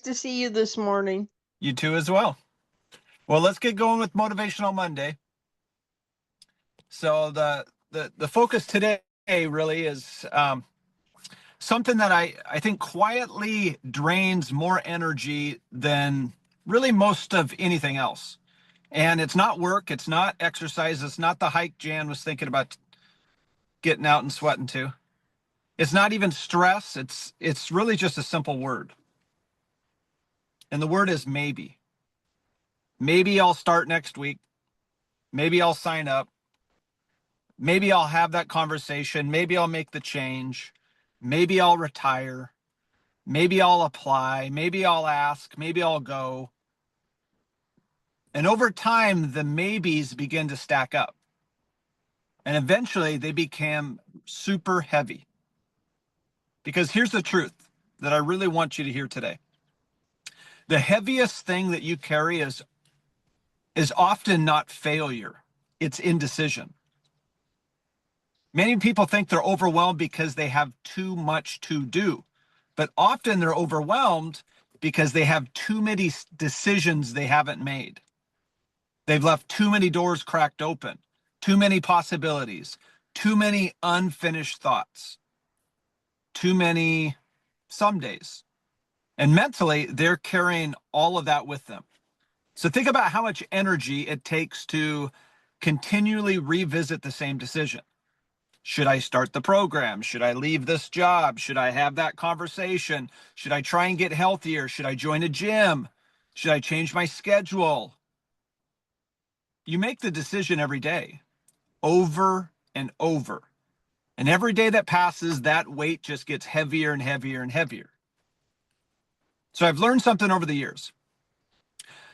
to see you this morning. You too as well. Well, let's get going with Motivational Monday. So the focus today really is something that I think quietly drains more energy than really most of anything else. And it's not work, it's not exercise, it's not the hike Jan was thinking about getting out and sweating to. It's not even stress, it's really just a simple word. And the word is maybe. Maybe I'll start next week. Maybe I'll sign up. Maybe I'll have that conversation. Maybe I'll make the change. Maybe I'll retire. Maybe I'll apply. Maybe I'll ask. Maybe I'll go. And over time, the maybes begin to stack up. And eventually they become super heavy. Because here's the truth that I really want you to hear today. The heaviest thing that you carry is often not failure. It's indecision. Many people think they're overwhelmed because they have too much to do, but often they're overwhelmed because they have too many decisions they haven't made. They've left too many doors cracked open, too many possibilities, too many unfinished thoughts, too many some days. And mentally, they're carrying all of that with them. So think about how much energy it takes to continually revisit the same decision. Should I start the program? Should I leave this job? Should I have that conversation? Should I try and get healthier? Should I join a gym? Should I change my schedule? You make the decision every day, over and over. And every day that passes, that weight just gets heavier and heavier and heavier. So I've learned something over the years.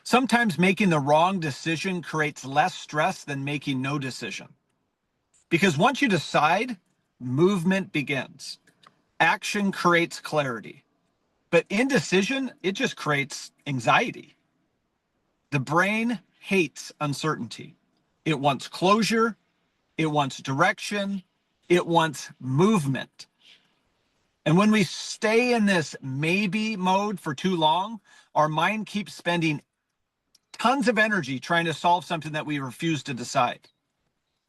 Sometimes making the wrong decision creates less stress than making no decision. Because once you decide, movement begins. Action creates clarity. But indecision, it just creates anxiety. The brain hates uncertainty. It wants closure. It wants direction. It wants movement. And when we stay in this maybe mode for too long, our mind keeps spending tons of energy trying to solve something that we refuse to decide.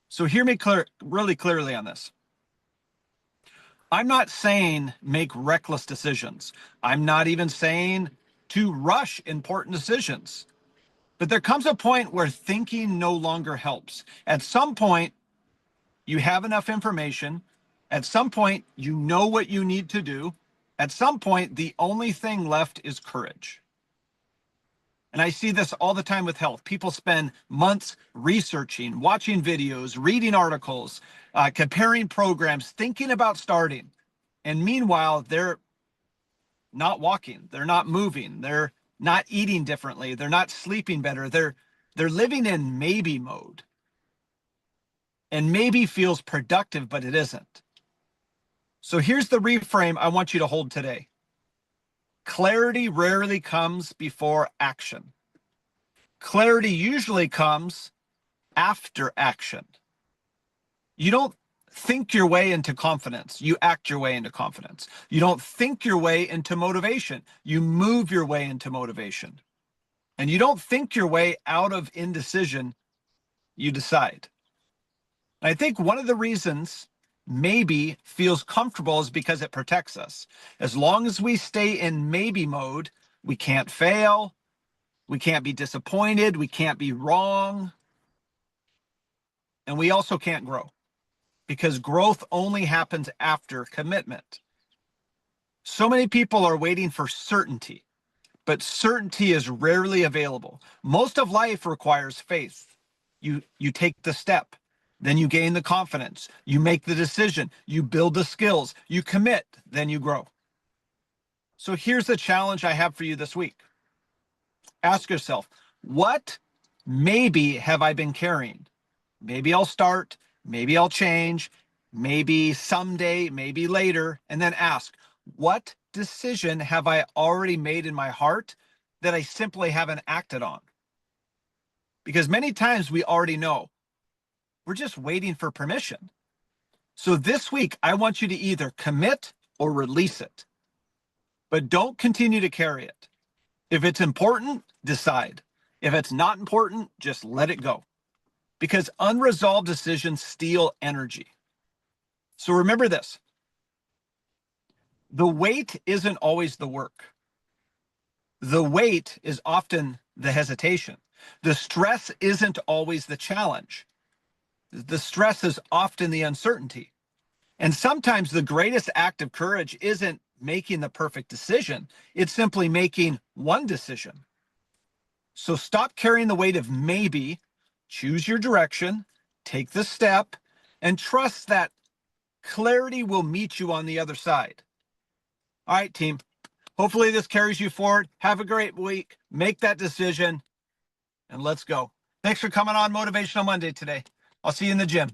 So hear me really clearly on this. I'm not saying make reckless decisions. I'm not even saying to rush important decisions. But there comes a point where thinking no longer helps. At some point, you have enough information. At some point, you know what you need to do. At some point, the only thing left is courage. And I see this all the time with health. People spend months researching, watching videos, reading articles, comparing programs, thinking about starting. And meanwhile, they're not walking, they're not moving, they're not eating differently, they're not sleeping better. They're living in maybe mode. And maybe feels productive, but it isn't. So here's the reframe I want you to hold today. Clarity rarely comes before action. Clarity usually comes after action. You don't think your way into confidence. You act your way into confidence. You don't think your way into motivation. You move your way into motivation. And you don't think your way out of indecision. You decide. And I think one of the reasons maybe feels comfortable is because it protects us. As long as we stay in maybe mode, we can't fail, we can't be disappointed, we can't be wrong, and we also can't grow because growth only happens after commitment. So many people are waiting for certainty, but certainty is rarely available. Most of life requires faith. You take the step. Then you gain the confidence, you make the decision, you build the skills, you commit, then you grow. So here's the challenge I have for you this week. Ask yourself, what maybe have I been carrying? Maybe I'll start, maybe I'll change, maybe someday, maybe later, and then ask, what decision have I already made in my heart that I simply haven't acted on? Because many times we already know. We're just waiting for permission. So this week, I want you to either commit or release it. But don't continue to carry it. If it's important, decide. If it's not important, just let it go. Because unresolved decisions steal energy. So remember this. The wait isn't always the work. The wait is often the hesitation. The stress isn't always the challenge. The stress is often the uncertainty. And sometimes the greatest act of courage isn't making the perfect decision. It's simply making one decision. So stop carrying the weight of maybe, choose your direction, take the step, and trust that clarity will meet you on the other side. All right, team. Hopefully this carries you forward. Have a great week. Make that decision, and let's go. Thanks for coming on Motivational Monday today. I'll see you in the gym.